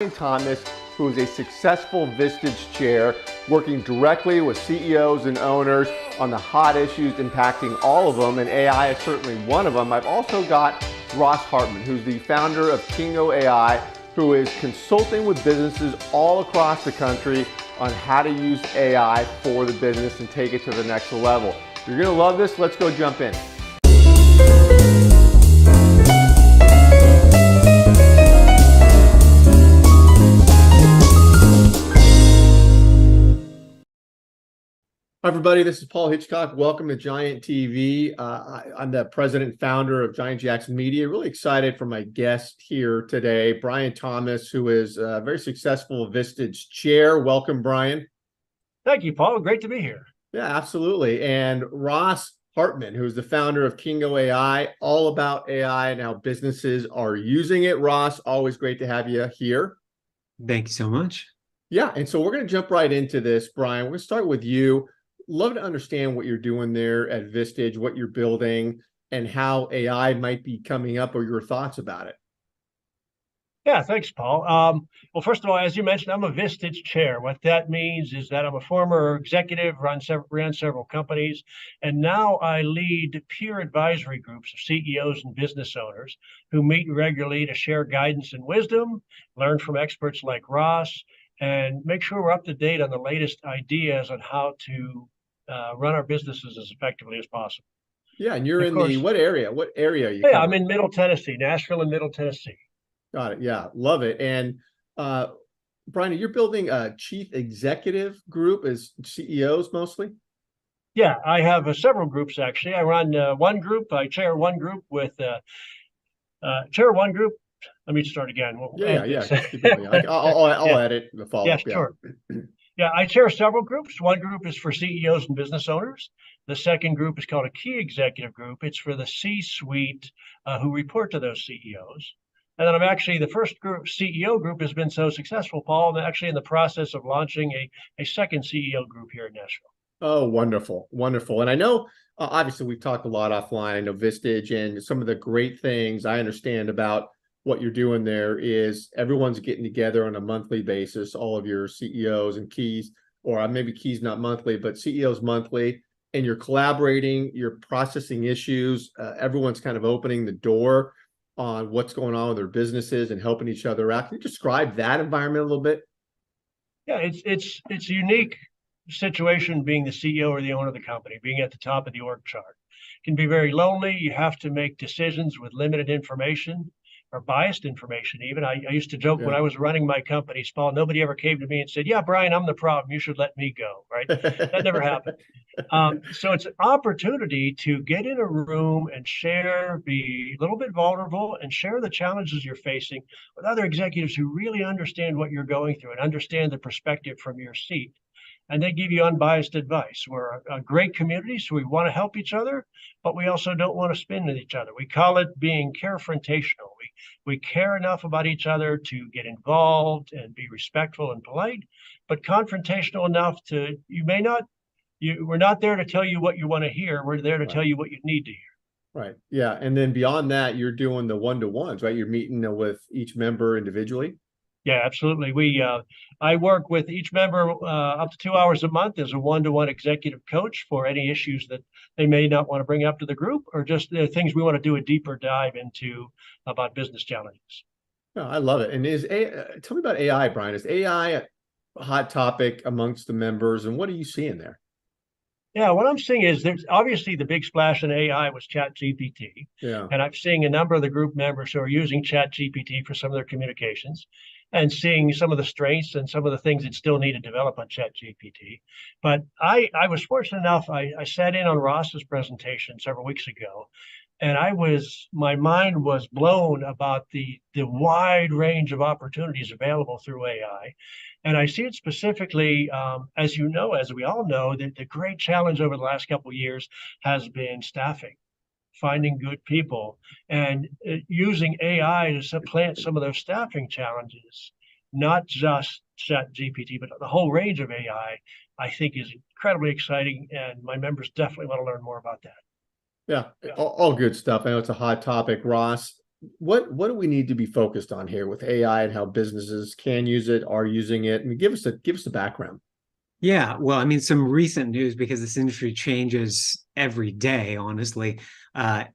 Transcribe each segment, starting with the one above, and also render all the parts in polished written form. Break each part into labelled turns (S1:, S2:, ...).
S1: Brian Thomas, who is a successful Vistage Chair, working directly with CEOs and owners on the hot issues impacting all of them, and AI is certainly one of them. I've also got Ross Hartmann, who's the founder of Kingo AI, who is consulting with businesses all across the country on how to use AI for the business and take it to the next level. You're gonna love this. Let's go jump in. Hi everybody, this is Paul Hitchcock. Welcome to Giant TV. I'm the president and founder of Giant Jackson Media. Really excited for my guest here today, Brian Thomas, who is a very successful Vistage Chair. Welcome, Brian.
S2: Thank you, Paul. Great to be here.
S1: Yeah, absolutely. And Ross Hartmann, who's the founder of Kingo AI, all about AI and how businesses are using it. Ross, always great to have you here.
S3: Thank you so much.
S1: Yeah, and so we're going to jump right into this, Brian. We're going to start with you. Love to understand what you're doing there at Vistage, what you're building, and how AI might be coming up, or your thoughts about it.
S2: Yeah, thanks, Paul. Well, first of all, as you mentioned, I'm a Vistage Chair. What that means is that I'm a former executive, ran several companies, and now I lead peer advisory groups of CEOs and business owners who meet regularly to share guidance and wisdom, learn from experts like Ross, and make sure we're up to date on the latest ideas on how to run our businesses as effectively as possible.
S1: Yeah, and you're in the what area? What area are you?
S2: Yeah, I'm in Middle Tennessee, Nashville and Middle Tennessee.
S1: Got it. Yeah, love it. And Brian, you're building a chief executive group as CEOs mostly?
S2: Yeah, I have several groups actually. I run one group. I chair one group with chair one group. Let me start again.
S1: Yeah. I'll edit the follow-up.
S2: Yeah, sure. Yeah, I chair several groups. One group is for CEOs and business owners. The second group is called a key executive group. It's for the C-suite who report to those CEOs. And then I'm actually, the first group, CEO group, has been so successful, Paul, I'm actually in the process of launching a second CEO group here in Nashville.
S1: Oh, wonderful. Wonderful. And I know, obviously, we've talked a lot offline. I know Vistage, and some of the great things I understand about what you're doing there is everyone's getting together on a monthly basis, all of your CEOs and keys, or maybe keys not monthly, but CEOs monthly, and you're collaborating, you're processing issues. Everyone's kind of opening the door on what's going on with their businesses and helping each other out. Can you describe that environment a little bit?
S2: Yeah, it's a unique situation being the CEO or the owner of the company, being at the top of the org chart. It can be very lonely. You have to make decisions with limited information, or biased information even. I used to joke when I was running my company, Paul, nobody ever came to me and said, yeah, Brian, I'm the problem. You should let me go, right? That never happened. So it's an opportunity to get in a room and share, be a little bit vulnerable and share the challenges you're facing with other executives who really understand what you're going through and understand the perspective from your seat. And they give you unbiased advice. We're a great community, so we want to help each other, but we also don't want to spin with each other. We call it being carefrontational. We care enough about each other to get involved and be respectful and polite, but confrontational enough to, we're not there to tell you what you want to hear. We're there to tell you what you need to hear.
S1: Right. Yeah. And then beyond that, you're doing the one-to-ones, right? You're meeting with each member individually.
S2: Yeah, absolutely. I work with each member up to 2 hours a month as a one-to-one executive coach for any issues that they may not want to bring up to the group, or just the things we want to do a deeper dive into about business challenges.
S1: Oh, I love it. And tell me about AI, Brian. Is AI a hot topic amongst the members, and what are you seeing there?
S2: Yeah, what I'm seeing is there's obviously the big splash in AI was ChatGPT.
S1: Yeah.
S2: And I'm seeing a number of the group members who are using ChatGPT for some of their communications, and seeing some of the strengths and some of the things that still need to develop on ChatGPT. But I was fortunate enough, I sat in on Ross's presentation several weeks ago, and my mind was blown about the wide range of opportunities available through AI. And I see it specifically, as we all know, that the great challenge over the last couple of years has been staffing, finding good people, and using AI to supplant some of those staffing challenges, not just ChatGPT, but the whole range of AI, I think is incredibly exciting. And my members definitely want to learn more about that.
S1: Yeah, all good stuff. I know it's a hot topic. Ross, what do we need to be focused on here with AI and how businesses can use it, are using it? And give us a background.
S3: Yeah, well, I mean, some recent news because this industry changes every day, honestly.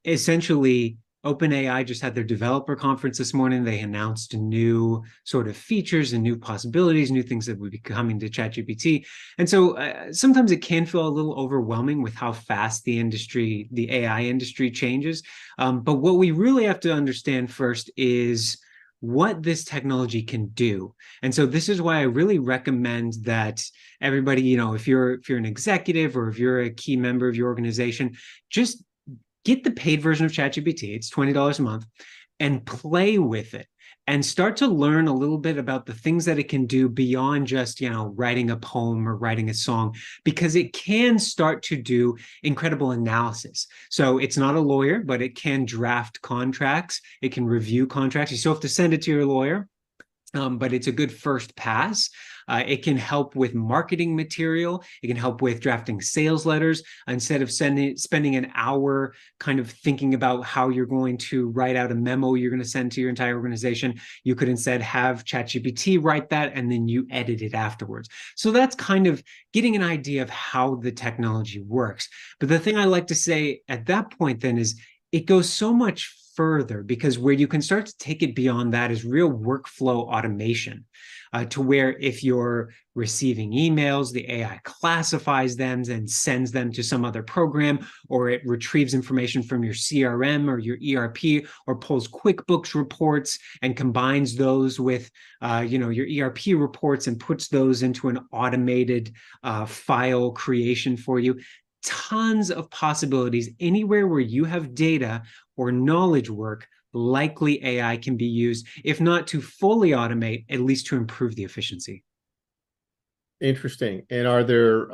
S3: Essentially, OpenAI just had their developer conference this morning. They announced new sort of features and new possibilities, new things that would be coming to ChatGPT. And so sometimes it can feel a little overwhelming with how fast the industry, the AI industry changes. But what we really have to understand first is what this technology can do. And so this is why I really recommend that everybody, if you're an executive or if you're a key member of your organization, just get the paid version of ChatGPT. It's $20 a month and play with it and start to learn a little bit about the things that it can do beyond just, writing a poem or writing a song, because it can start to do incredible analysis. So it's not a lawyer, but it can draft contracts. It can review contracts. You still have to send it to your lawyer. But it's a good first pass. It can help with marketing material. It can help with drafting sales letters. Instead of spending an hour kind of thinking about how you're going to write out a memo you're going to send to your entire organization, you could instead have ChatGPT write that and then you edit it afterwards. So that's kind of getting an idea of how the technology works. But the thing I like to say at that point then is it goes so much further, because where you can start to take it beyond that is real workflow automation, to where if you're receiving emails, the AI classifies them and sends them to some other program, or it retrieves information from your CRM or your ERP, or pulls QuickBooks reports and combines those with your ERP reports and puts those into an automated file creation for you. Tons of possibilities. Anywhere where you have data or knowledge work, likely AI can be used, if not to fully automate, at least to improve the efficiency.
S1: Interesting. And are there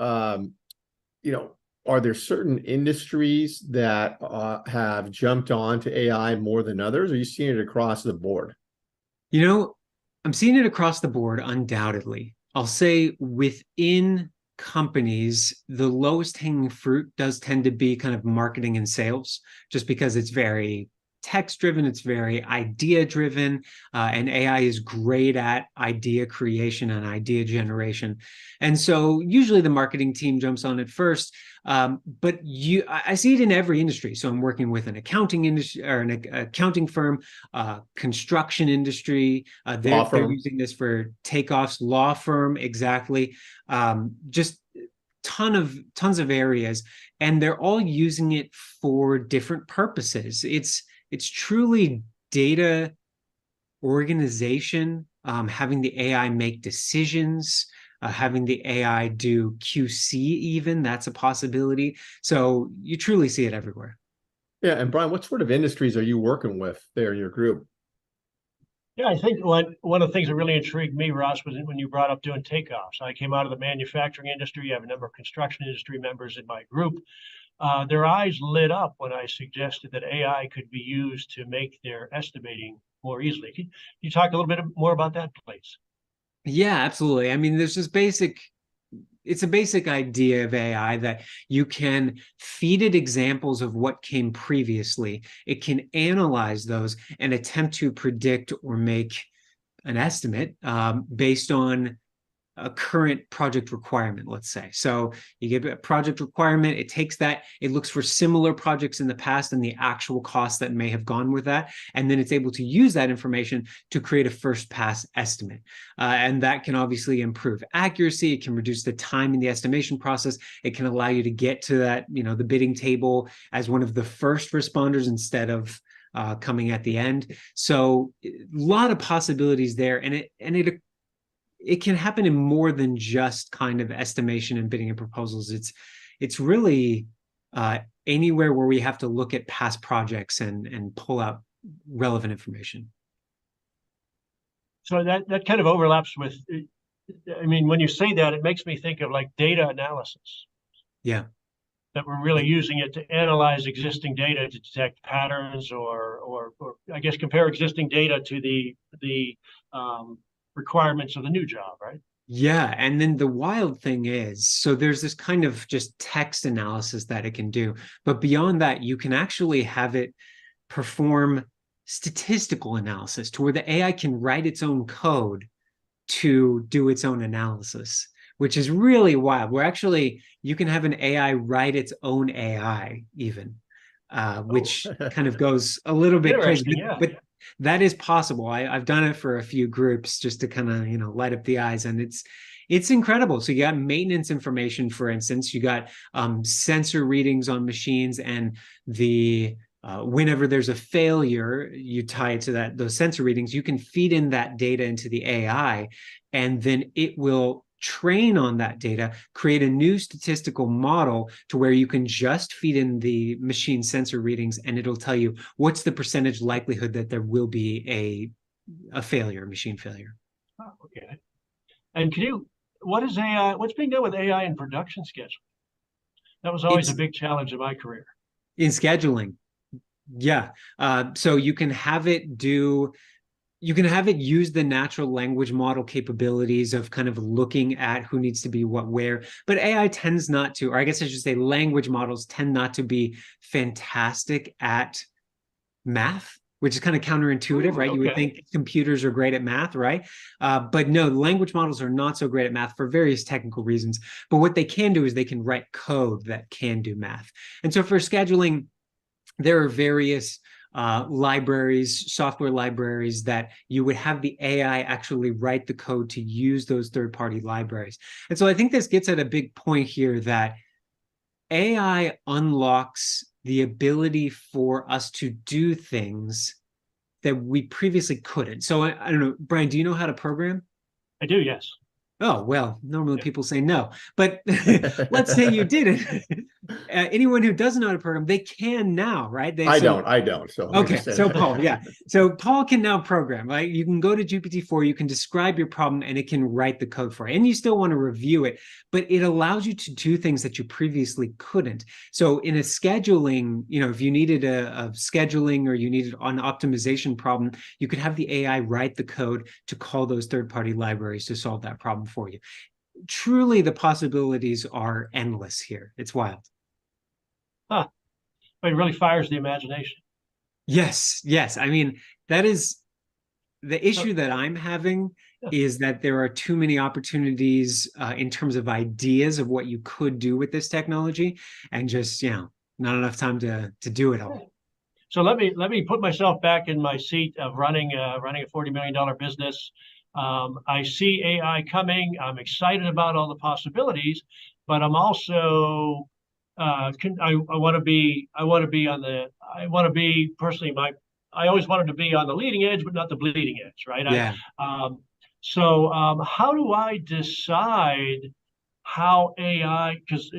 S1: certain industries that have jumped on to AI more than others? Or are you seeing it across the board?
S3: I'm seeing it across the board, undoubtedly. I'll say within companies, the lowest hanging fruit does tend to be kind of marketing and sales, just because it's very text driven, it's very idea driven, and AI is great at idea creation and idea generation. And so usually the marketing team jumps on it first. But I see it in every industry. So I'm working with an accounting industry or an accounting firm, construction industry. They're using this for takeoffs, law firm, exactly. Just tons of areas, and they're all using it for different purposes. It's truly data organization, having the AI make decisions, having the AI do QC even, that's a possibility. So you truly see it everywhere.
S1: Yeah. And Brian, what sort of industries are you working with there in your group?
S2: Yeah, I think one of the things that really intrigued me, Ross, was when you brought up doing takeoffs. I came out of the manufacturing industry. I have a number of construction industry members in my group. Their eyes lit up when I suggested that AI could be used to make their estimating more easily. Can you talk a little bit more about that, please?
S3: Yeah, absolutely. I mean, it's a basic idea of AI that you can feed it examples of what came previously. It can analyze those and attempt to predict or make an estimate based on a current project requirement, let's say. So you get a project requirement, it takes that, it looks for similar projects in the past and the actual costs that may have gone with that, and then it's able to use that information to create a first pass estimate. And that can obviously improve accuracy, it can reduce the time in the estimation process, it can allow you to get to that, the bidding table as one of the first responders instead of coming at the end. So a lot of possibilities there, and it can happen in more than just kind of estimation and bidding and proposals. It's really anywhere where we have to look at past projects and pull out relevant information.
S2: So that kind of overlaps with, I mean, when you say that, it makes me think of like data analysis.
S3: Yeah.
S2: That we're really using it to analyze existing data to detect patterns or I guess compare existing data to the requirements of the new job, right?
S3: Yeah. And then the wild thing is, so there's this kind of just text analysis that it can do. But beyond that, you can actually have it perform statistical analysis to where the AI can write its own code to do its own analysis, which is really wild. Where actually you can have an AI write its own AI even, which kind of goes a little bit crazy. But that is possible. I've done it for a few groups just to kind of, light up the eyes, and it's incredible. So you got maintenance information, for instance, you got sensor readings on machines, and whenever there's a failure, you tie it to those sensor readings. You can feed in that data into the AI, and then it will train on that data, create a new statistical model to where you can just feed in the machine sensor readings, and it'll tell you what's the percentage likelihood that there will be a failure, machine failure.
S2: Oh, okay. And what is AI? What's being done with AI in production scheduling? That was always a big challenge in my career.
S3: In scheduling, yeah. So you can have it use the natural language model capabilities of kind of looking at who needs to be what where, but AI tends not to, or I guess I should say language models tend not to be fantastic at math, which is kind of counterintuitive, right? Okay. You would think computers are great at math, right? But no, language models are not so great at math for various technical reasons. But what they can do is they can write code that can do math. And so for scheduling, there are various libraries, software libraries that you would have the AI actually write the code to use those third-party libraries. And so I think this gets at a big point here that AI unlocks the ability for us to do things that we previously couldn't. So I don't know, Brian, do you know how to program?
S2: I do, yes.
S3: Oh, well, normally people say no, but let's say you did it. Anyone who doesn't know how to program, they can now, right?
S1: I don't. So
S3: okay, so Paul, yeah. So Paul can now program, right? You can go to GPT-4, you can describe your problem, and it can write the code for it. And you still want to review it, but it allows you to do things that you previously couldn't. So in a scheduling, if you needed a scheduling or you needed an optimization problem, you could have the AI write the code to call those third-party libraries to solve that problem for you. Truly, the possibilities are endless here. It's wild.
S2: Huh. But it really fires the imagination.
S3: Yes. I mean, that is the issue that I'm having, is that there are too many opportunities in terms of ideas of what you could do with this technology, and just, not enough time to do it all.
S2: So let me put myself back in my seat of running a $40 million business. I see AI coming. I'm excited about all the possibilities, but I'm also I want to be personally I always wanted to be on the leading edge, but not the bleeding edge, right?
S3: Yeah.
S2: So how do I decide how AI? Because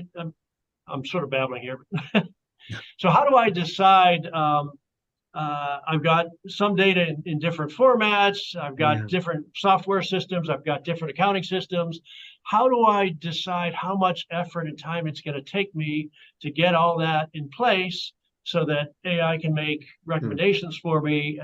S2: I'm sort of babbling here. So how do I decide? I've got some data in different formats. I've got different software systems. I've got different accounting systems. How do I decide how much effort and time it's going to take me to get all that in place so that AI can make recommendations for me?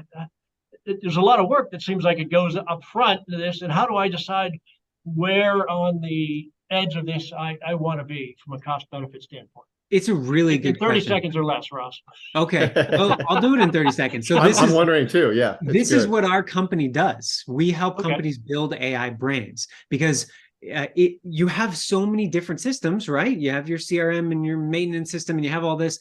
S2: There's a lot of work that seems like it goes up front to this. And how do I decide where on the edge of this I want to be from a cost benefit standpoint?
S3: It's a really good
S2: 30 question. Seconds or less, Ross.
S3: Okay. Well, I'll do it in 30 seconds. So
S1: I'm wondering too. Yeah.
S3: This is what our company does. We help companies build AI brains, because you have so many different systems, right? You have your CRM and your maintenance system, and you have all this.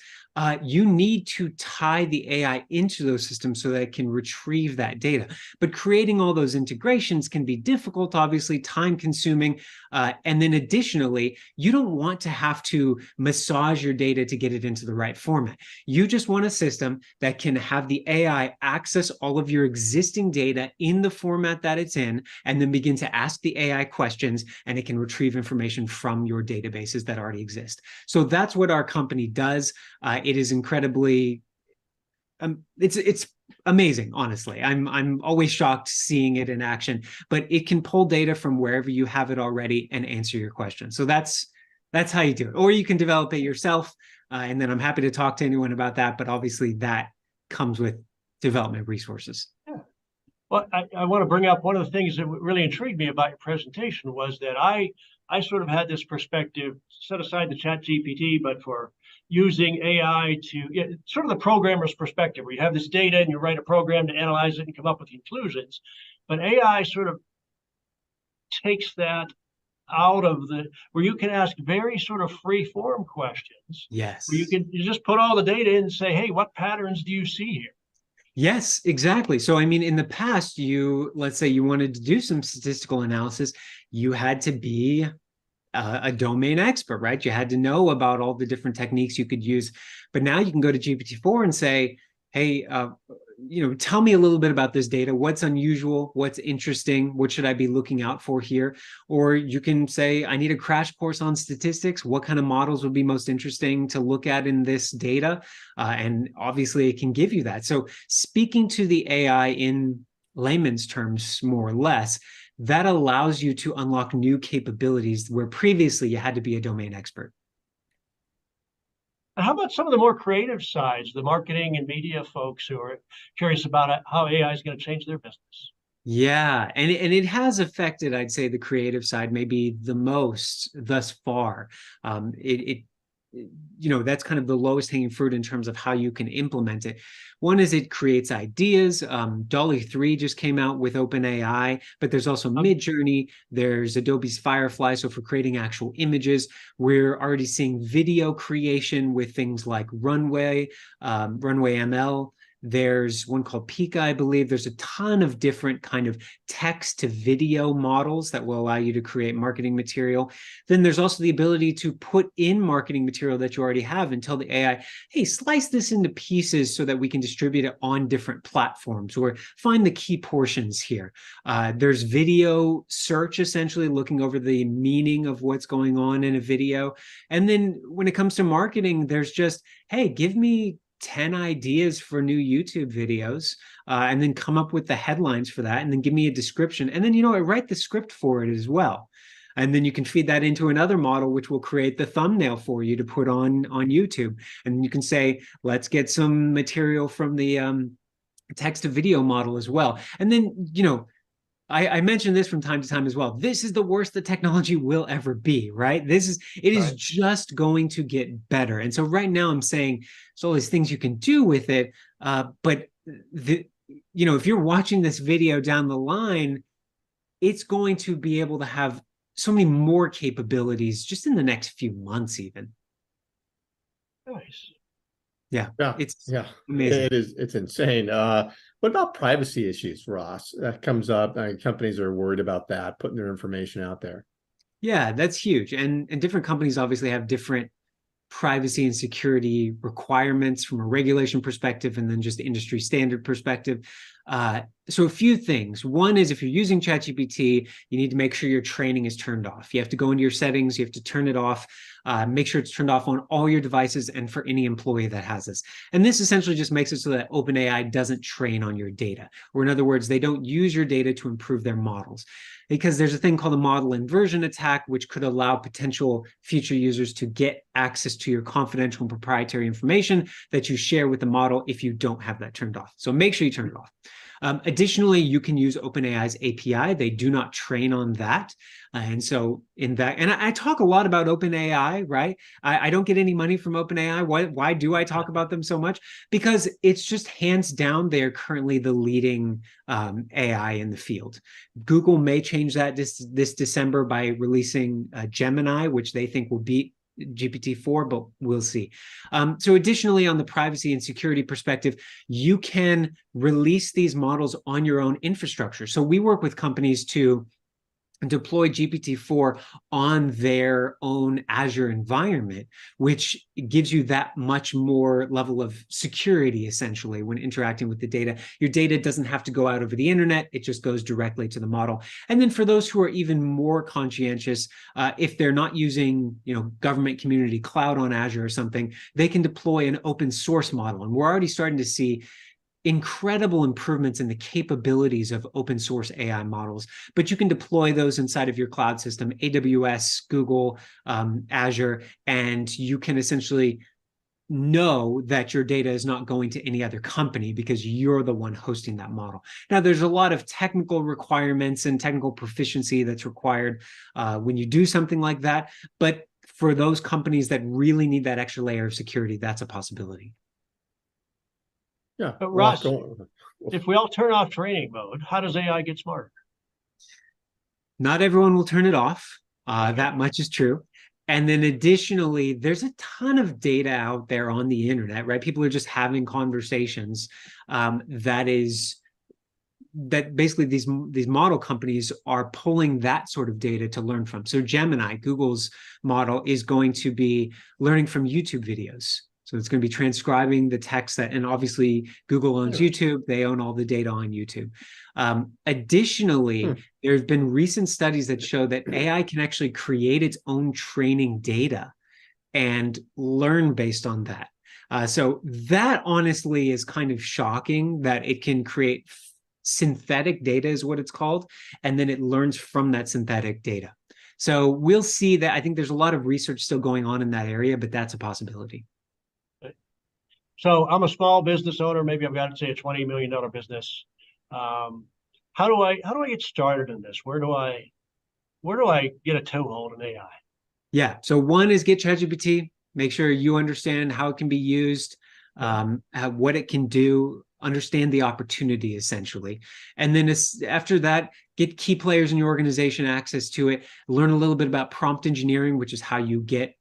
S3: You need to tie the AI into those systems so that it can retrieve that data. But creating all those integrations can be difficult, obviously time consuming. And then additionally, you don't want to have to massage your data to get it into the right format. You just want a system that can have the AI access all of your existing data in the format that it's in, and then begin to ask the AI questions, and it can retrieve information from your databases that already exist. So that's what our company does. It is incredibly, it's amazing, honestly. I'm always shocked seeing it in action, but it can pull data from wherever you have it already and answer your question. So that's how you do it. Or you can develop it yourself, and then I'm happy to talk to anyone about that. But obviously, that comes with development resources.
S2: Yeah. Well, I want to bring up one of the things that really intrigued me about your presentation was that I sort of had this perspective, set aside the chat GPT, but for using AI to sort of the programmer's perspective, where you have this data and you write a program to analyze it and come up with conclusions. But AI sort of takes that out of where you can ask very sort of free form questions,
S3: Yes.
S2: where you just put all the data in and say, hey, what patterns do you see here?
S3: Yes, exactly. So, I mean, in the past, let's say you wanted to do some statistical analysis, you had to be a domain expert, right? You had to know about all the different techniques you could use. But now you can go to GPT-4 and say, hey, tell me a little bit about this data. What's unusual? What's interesting? What should I be looking out for here? Or you can say, I need a crash course on statistics. What kind of models would be most interesting to look at in this data? And obviously it can give you that. So speaking to the AI in layman's terms, more or less, that allows you to unlock new capabilities where previously you had to be a domain expert.
S2: How about some of the more creative sides, the marketing and media folks who are curious about how AI is going to change their business?
S3: Yeah, and it has affected, I'd say, the creative side maybe the most thus far. That's kind of the lowest hanging fruit in terms of how you can implement it. One is it creates ideas. Dolly 3 just came out with OpenAI, but there's also Midjourney. There's Adobe's Firefly. So for creating actual images, we're already seeing video creation with things like Runway ML. There's one called Pika, I believe. There's a ton of different kind of text to video models that will allow you to create marketing material. Then there's also the ability to put in marketing material that you already have and tell the AI, hey, slice this into pieces so that we can distribute it on different platforms, or find the key portions here. There's video search, essentially looking over the meaning of what's going on in a video. And then when it comes to marketing, there's just, hey, give me 10 ideas for new YouTube videos, and then come up with the headlines for that, and then give me a description. And then, I write the script for it as well. And then you can feed that into another model, which will create the thumbnail for you to put on YouTube. And you can say, let's get some material from the text to video model as well. And then, I mentioned this from time to time as well. This is the worst the technology will ever be, right? It is just going to get better. And so right now I'm saying there's all these things you can do with it. But if you're watching this video down the line, it's going to be able to have so many more capabilities just in the next few months, even.
S2: Nice.
S3: Yeah. It's
S1: amazing. It's insane. What about privacy issues, Ross? That comes up. Companies are worried about that, putting their information out there.
S3: Yeah, that's huge. And different companies obviously have different privacy and security requirements from a regulation perspective, and then just industry standard perspective. So a few things. One is, if you're using ChatGPT, you need to make sure your training is turned off. You have to go into your settings, you have to turn it off, make sure it's turned off on all your devices and for any employee that has this. And this essentially just makes it so that OpenAI doesn't train on your data. Or in other words, they don't use your data to improve their models. Because there's a thing called a model inversion attack, which could allow potential future users to get access to your confidential and proprietary information that you share with the model if you don't have that turned off. So make sure you turn it off. Additionally, you can use OpenAI's API. They do not train on that. And so in that, and I talk a lot about OpenAI, right? I don't get any money from OpenAI. Why do I talk about them so much? Because it's just hands down, they're currently the leading AI in the field. Google may change that this December by releasing Gemini, which they think will beat GPT-4, but we'll see. So additionally, on the privacy and security perspective, you can release these models on your own infrastructure. So we work with companies to deploy GPT-4 on their own Azure environment, which gives you that much more level of security, essentially, when interacting with the data. Your data doesn't have to go out over the internet. It just goes directly to the model. And then for those who are even more conscientious, if they're not using, government community cloud on Azure or something, they can deploy an open source model. And we're already starting to see incredible improvements in the capabilities of open source AI models, but you can deploy those inside of your cloud system, AWS, Google, Azure, and you can essentially know that your data is not going to any other company because you're the one hosting that model. Now, there's a lot of technical requirements and technical proficiency that's required when you do something like that, but for those companies that really need that extra layer of security, that's a possibility.
S1: Yeah.
S2: But Ross, if we all turn off training mode, how does AI get smarter?
S3: Not everyone will turn it off. That much is true. And then additionally, there's a ton of data out there on the internet, right? People are just having conversations that basically these model companies are pulling that sort of data to learn from. So Gemini, Google's model, is going to be learning from YouTube videos. So it's going to be transcribing the text and obviously Google owns YouTube. They own all the data on YouTube. Additionally, there have been recent studies that show that AI can actually create its own training data and learn based on that. So that honestly is kind of shocking that it can create synthetic data, is what it's called, and then it learns from that synthetic data. So we'll see that. I think there's a lot of research still going on in that area, but that's a possibility.
S2: So I'm a small business owner. Maybe I've got, say, a $20 million business. How do I get started in this? Where do I get a toehold in AI?
S3: Yeah. So one is get ChatGPT. Make sure you understand how it can be used, what it can do, understand the opportunity essentially. And then after that, get key players in your organization access to it. Learn a little bit about prompt engineering, which is how you get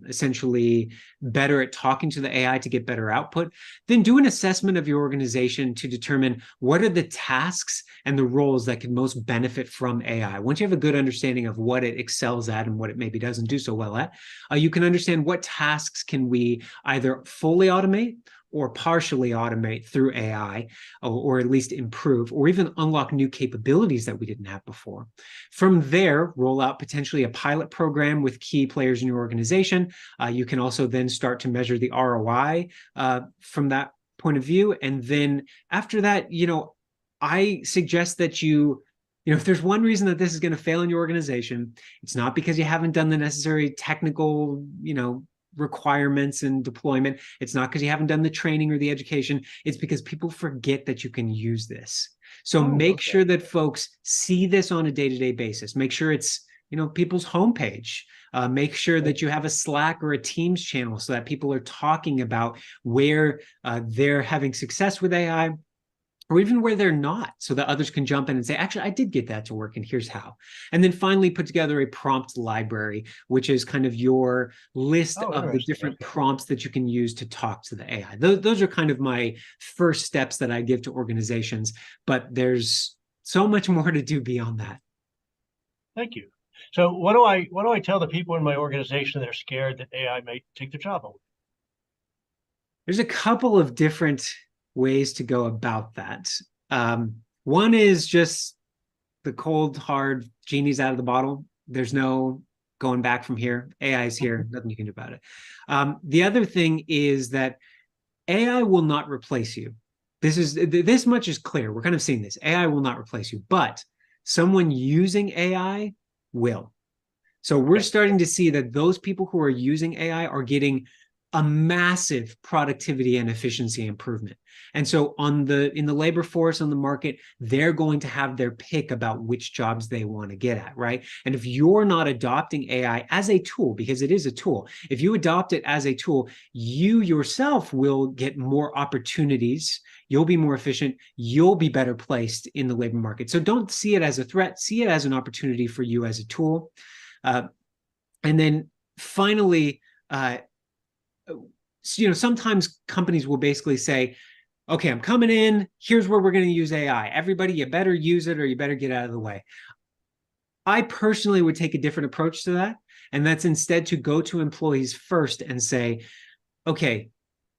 S3: essentially better at talking to the AI to get better output. Then do an assessment of your organization to determine what are the tasks and the roles that can most benefit from AI. Once you have a good understanding of what it excels at and what it maybe doesn't do so well at, you can understand what tasks can we either fully automate or partially automate through AI, or at least improve, or even unlock new capabilities that we didn't have before. From there, roll out potentially a pilot program with key players in your organization. You can also then start to measure the ROI from that point of view. And then after that, I suggest that if there's one reason that this is going to fail in your organization, it's not because you haven't done the necessary technical, requirements and deployment. It's not because you haven't done the training or the education. It's because people forget that you can use this. So make sure that folks see this on a day-to-day basis. Make sure it's, people's homepage. Make sure that you have a Slack or a Teams channel so that people are talking about where they're having success with AI, or even where they're not, so that others can jump in and say, actually, I did get that to work, and here's how. And then finally put together a prompt library, which is kind of your list of the different prompts that you can use to talk to the AI. Those are kind of my first steps that I give to organizations, but there's so much more to do beyond that.
S2: Thank you. So what do I tell the people in my organization that are scared that AI may take their job away?
S3: There's a couple of different ways to go about that. One is just the cold, hard genie's out of the bottle. There's no going back from here. AI is here. Nothing you can do about it. The other thing is that AI will not replace you. This much is clear. We're kind of seeing this. AI will not replace you, but someone using AI will. So we're starting to see that those people who are using AI are getting a massive productivity and efficiency improvement. And so in the labor force, on the market, they're going to have their pick about which jobs they want to get at, right? And if you're not adopting AI as a tool, because it is a tool, if you adopt it as a tool, you yourself will get more opportunities, you'll be more efficient, you'll be better placed in the labor market. So don't see it as a threat, see it as an opportunity for you as a tool. And then finally, sometimes companies will basically say, okay, I'm coming in, here's where we're going to use AI. Everybody, you better use it or you better get out of the way. I personally would take a different approach to that. And that's instead to go to employees first and say, okay,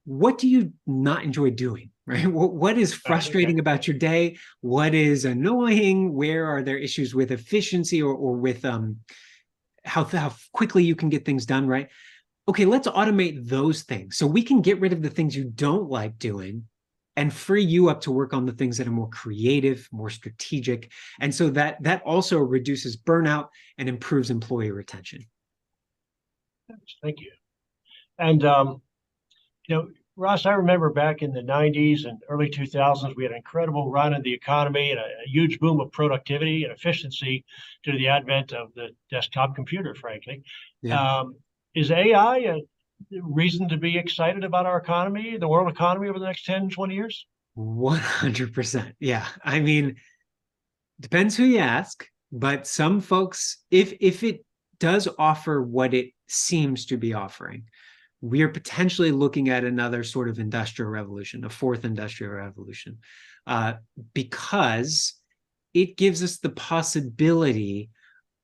S3: what do you not enjoy doing, right? What is frustrating about your day? What is annoying? Where are there issues with efficiency or with how quickly you can get things done, right? Okay, let's automate those things so we can get rid of the things you don't like doing and free you up to work on the things that are more creative, more strategic. And so that also reduces burnout and improves employee retention.
S2: Thank you. And, Ross, I remember back in the 90s and early 2000s, we had an incredible run in the economy and a huge boom of productivity and efficiency due to the advent of the desktop computer, frankly.
S3: Yeah.
S2: Is AI a reason to be excited about our economy, the world economy over the next 10, 20 years?
S3: 100%. Yeah. I mean, depends who you ask, but some folks, if it does offer what it seems to be offering, we are potentially looking at another sort of industrial revolution, a fourth industrial revolution, because it gives us the possibility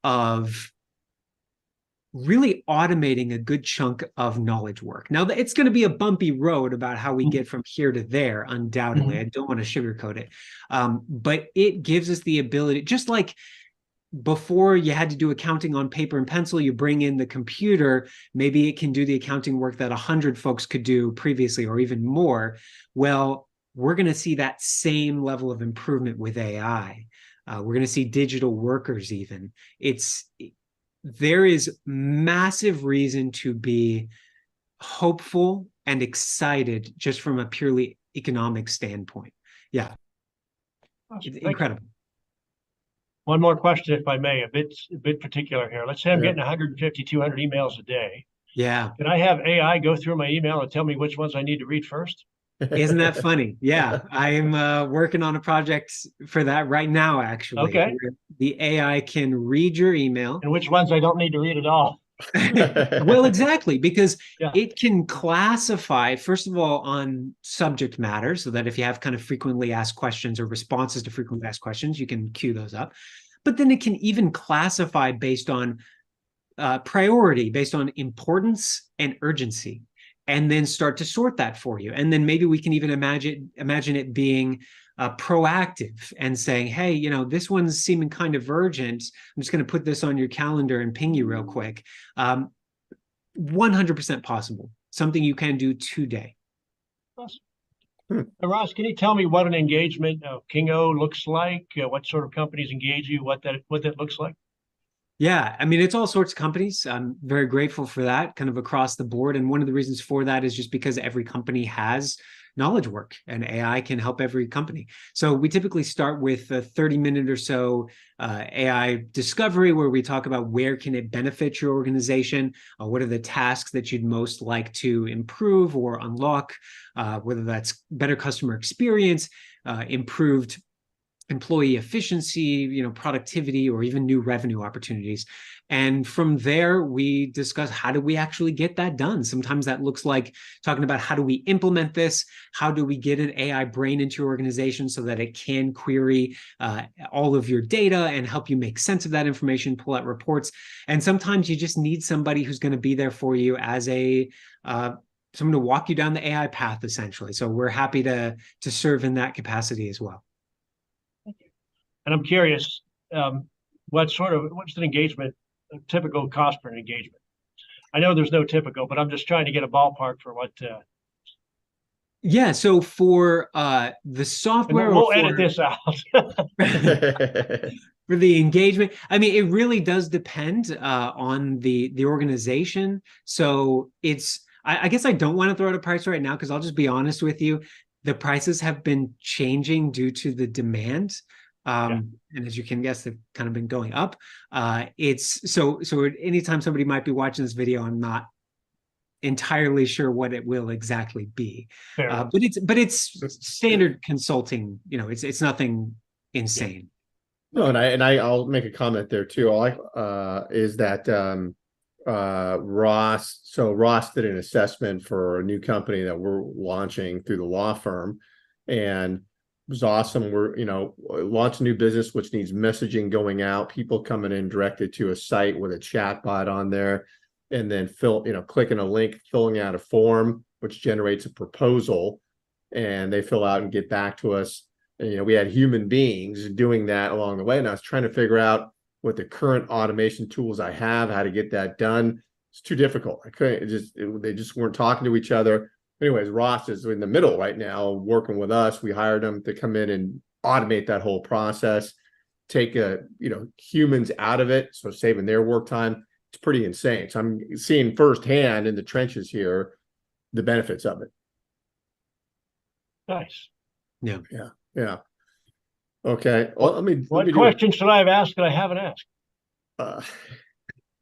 S3: of really automating a good chunk of knowledge work. Now, it's going to be a bumpy road about how we get from here to there, undoubtedly. I don't want to sugarcoat it. But it gives us the ability, just like before you had to do accounting on paper and pencil, you bring in the computer, maybe it can do the accounting work that 100 folks could do previously or even more. Well, we're going to see that same level of improvement with AI. We're going to see digital workers even. There is massive reason to be hopeful and excited just from a purely economic standpoint. Yeah. It's incredible.
S2: One more question, if I may, a bit particular here. Let's say I'm getting 150, 200 emails a day.
S3: Yeah.
S2: Can I have AI go through my email and tell me which ones I need to read first?
S3: Isn't that funny? Yeah. I'm working on a project for that right now, actually.
S2: Okay.
S3: The AI can read your email.
S2: And which ones I don't need to read at all.
S3: Well, exactly, because it can classify, first of all, on subject matter, so that if you have kind of frequently asked questions or responses to frequently asked questions, you can queue those up. But then it can even classify based on priority, based on importance and urgency, and then start to sort that for you. And then maybe we can even imagine it being proactive and saying, hey, you know, this one's seeming kind of urgent. I'm just going to put this on your calendar and ping you real quick. 100% possible. Something you can do today.
S2: Awesome. Ross, can you tell me what an engagement of Kingo looks like? What sort of companies engage you? What that looks like?
S3: Yeah, I mean, it's all sorts of companies. I'm very grateful for that, kind of across the board. And one of the reasons for that is just because every company has knowledge work, and AI can help every company. So we typically start with a 30-minute or so AI discovery, where we talk about where can it benefit your organization, what are the tasks that you'd most like to improve or unlock, whether that's better customer experience, improved employee efficiency, you know, productivity, or even new revenue opportunities. And from there, we discuss, how do we actually get that done? Sometimes that looks like talking about, how do we implement this? How do we get an AI brain into your organization so that it can query all of your data and help you make sense of that information, pull out reports? And sometimes you just need somebody who's going to be there for you as someone to walk you down the AI path, essentially. So we're happy to serve in that capacity as well.
S2: And I'm curious, what's an engagement, a typical cost per engagement? I know there's no typical, but I'm just trying to get a ballpark for what.
S3: Yeah, so for the software,
S2: we'll edit this out.
S3: For the engagement, I mean, it really does depend on the organization. So I guess I don't want to throw out a price right now, because I'll just be honest with you, the prices have been changing due to the demand. And as you can guess, they've kind of been going up. It's so anytime somebody might be watching this video, I'm not entirely sure what it will exactly be. But it's standard consulting. You know, it's nothing insane.
S1: No, and I'll make a comment there too. Is that Ross did an assessment for a new company that we're launching through the law firm, and it was awesome. We're, launch a new business which needs messaging going out, people coming in directed to a site with a chat bot on there, and then clicking a link, filling out a form, which generates a proposal, and they fill out and get back to us. And we had human beings doing that along the way, and I was trying to figure out what the current automation tools I have, how to get that done. It's too difficult. I couldn't. They just weren't talking to each other. Anyways, Ross is in the middle right now working with us. We hired him to come in and automate that whole process, take humans out of it, so saving their work time. It's pretty insane. So I'm seeing firsthand in the trenches here the benefits of it.
S2: Nice.
S3: Yeah.
S1: Yeah. Okay. Well, let me
S2: What
S1: do
S2: question should I have asked that I haven't asked?
S1: uh,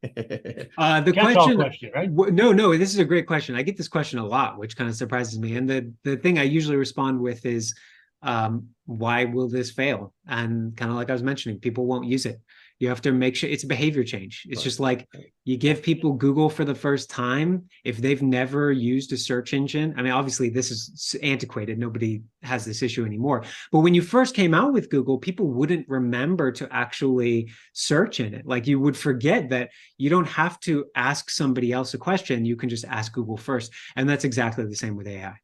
S3: The
S2: Catch-all
S3: question,
S2: question, right?
S3: no, this is a great question. I get this question a lot, which kind of surprises me. And the thing I usually respond with is, why will this fail? And kind of like I was mentioning, people won't use it. You have to make sure it's a behavior change. It's just like you give people Google for the first time. If they've never used a search engine, I mean, obviously this is antiquated. Nobody has this issue anymore. But when you first came out with Google, people wouldn't remember to actually search in it. Like you would forget that you don't have to ask somebody else a question. You can just ask Google first. And that's exactly the same with AI.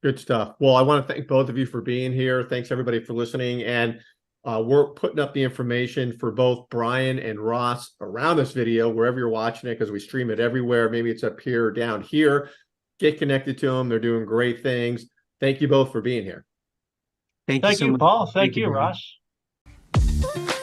S1: Good stuff. Well, I want to thank both of you for being here. Thanks everybody for listening. And we're putting up the information for both Brian and Ross around this video, wherever you're watching it, because we stream it everywhere. Maybe it's up here or down here. Get connected to them. They're doing great things. Thank you both for being here.
S3: Thank you so much.
S2: Paul. Thank you,
S3: Brian.
S2: Ross.